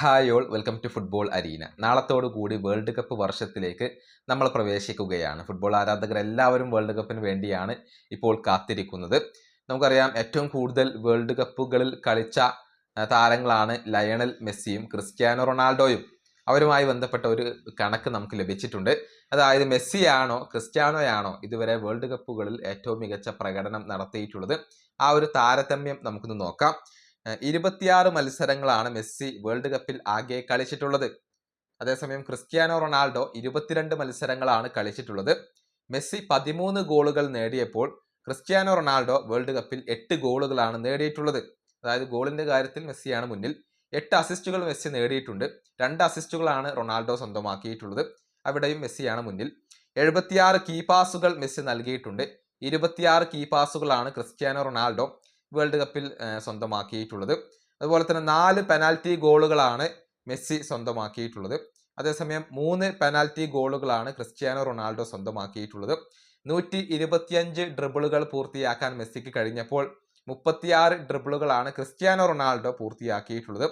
Hi all welcome to football arena. നാളത്തോടുകൂടി world cup വർഷത്തിലേക്ക് നമ്മൾ പ്രവേശിക്കുകയാണ്. ഫുട്ബോൾ ആരാധകർ എല്ലാവരും വേൾഡ് കപ്പിന് വേണ്ടിയാണ് ഇപ്പോൾ കാത്തിരിക്കുന്നത്. നമുക്കറിയാം ഏറ്റവും കൂടുതൽ വേൾഡ് കപ്പുകളിൽ കളിച്ച താരങ്ങളാണ് ലയണൽ മെസ്സിയും ക്രിസ്ത്യാനോ റൊണാൾഡോയും. അവരുമായി ബന്ധപ്പെട്ട ഒരു കണക്ക് നമുക്ക് ലഭിച്ചിട്ടുണ്ട്. അതായത് മെസ്സിയാണോ ക്രിസ്ത്യാനോയാണോ ഇതുവരെ വേൾഡ് കപ്പുകളിൽ ഏറ്റവും മികച്ച പ്രകടനം നടത്തിയിട്ടുള്ളത്? ആ ഒരു താരതമ്യം നമുക്കൊന്ന് നോക്കാം. 26 മത്സരങ്ങളാണ് മെസ്സി വേൾഡ് കപ്പിൽ ആകെ കളിച്ചിട്ടുള്ളത്. അതേസമയം ക്രിസ്ത്യാനോ റൊണാൾഡോ 22 മത്സരങ്ങളാണ് കളിച്ചിട്ടുള്ളത്. മെസ്സി 13 ഗോളുകൾ നേടിയപ്പോൾ ക്രിസ്ത്യാനോ റൊണാൾഡോ വേൾഡ് കപ്പിൽ 8 ഗോളുകളാണ് നേടിയിട്ടുള്ളത്. അതായത് ഗോളിന്റെ കാര്യത്തിൽ മെസ്സിയാണ് മുന്നിൽ. 8 അസിസ്റ്റുകൾ മെസ്സി നേടിയിട്ടുണ്ട്. 2 അസിസ്റ്റുകളാണ് റൊണാൾഡോ സ്വന്തമാക്കിയിട്ടുള്ളത്. അവിടെയും മെസ്സിയാണ് മുന്നിൽ. 76 കീ പാസുകൾ മെസ്സി നൽകിയിട്ടുണ്ട്. 26 കീ പാസുകളാണ് ക്രിസ്ത്യാനോ റൊണാൾഡോ വേൾഡ് കപ്പിൽ സ്വന്തമാക്കിയിട്ടുള്ളത്. അതുപോലെ തന്നെ 4 പെനാൽറ്റി ഗോളുകളാണ് മെസ്സി സ്വന്തമാക്കിയിട്ടുള്ളത്. അതേസമയം 3 പെനാൽറ്റി ഗോളുകളാണ് ക്രിസ്ത്യാനോ റൊണാൾഡോ സ്വന്തമാക്കിയിട്ടുള്ളത്. 125 ഡ്രിബിളുകൾ പൂർത്തിയാക്കാൻ മെസ്സിക്ക് കഴിഞ്ഞപ്പോൾ 36 ഡ്രിബിളുകളാണ് ക്രിസ്ത്യാനോ റൊണാൾഡോ പൂർത്തിയാക്കിയിട്ടുള്ളത്.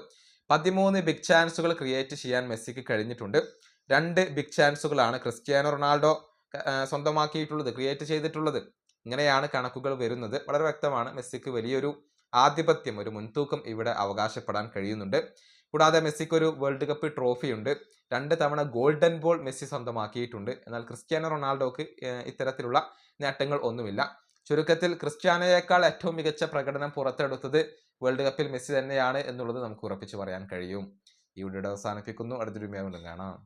13 ബിഗ് ചാൻസുകൾ ക്രിയേറ്റ് ചെയ്യാൻ മെസ്സിക്ക് കഴിഞ്ഞിട്ടുണ്ട്. 2 ബിഗ് ചാൻസുകളാണ് ക്രിസ്ത്യാനോ റൊണാൾഡോ സ്വന്തമാക്കിയിട്ടുള്ളത്, ക്രിയേറ്റ് ചെയ്തിട്ടുള്ളത്. ഇങ്ങനെയാണ് കണക്കുകൾ വരുന്നത്. വളരെ വ്യക്തമാണ്, മെസ്സിക്ക് വലിയൊരു ആധിപത്യം, ഒരു മുൻതൂക്കം ഇവിടെ അവകാശപ്പെടാൻ കഴിയുന്നുണ്ട്. കൂടാതെ മെസ്സിക്ക് ഒരു വേൾഡ് കപ്പ് ട്രോഫി ഉണ്ട്. 2 തവണ ഗോൾഡൻ ബോൾ മെസ്സി സ്വന്തമാക്കിയിട്ടുണ്ട്. എന്നാൽ ക്രിസ്ത്യാനോ റൊണാൾഡോക്ക് ഇത്തരത്തിലുള്ള നേട്ടങ്ങൾ ഒന്നുമില്ല. ചുരുക്കത്തിൽ ക്രിസ്ത്യാനോയേക്കാൾ ഏറ്റവും മികച്ച പ്രകടനം പുറത്തെടുത്തത് വേൾഡ് കപ്പിൽ മെസ്സി തന്നെയാണ് എന്നുള്ളത് നമുക്ക് ഉറപ്പിച്ചു പറയാൻ കഴിയും. ഈ വീഡിയോ അവസാനിപ്പിക്കുന്നു. അടുത്തൊരു വീഡിയോയിൽ കാണാം.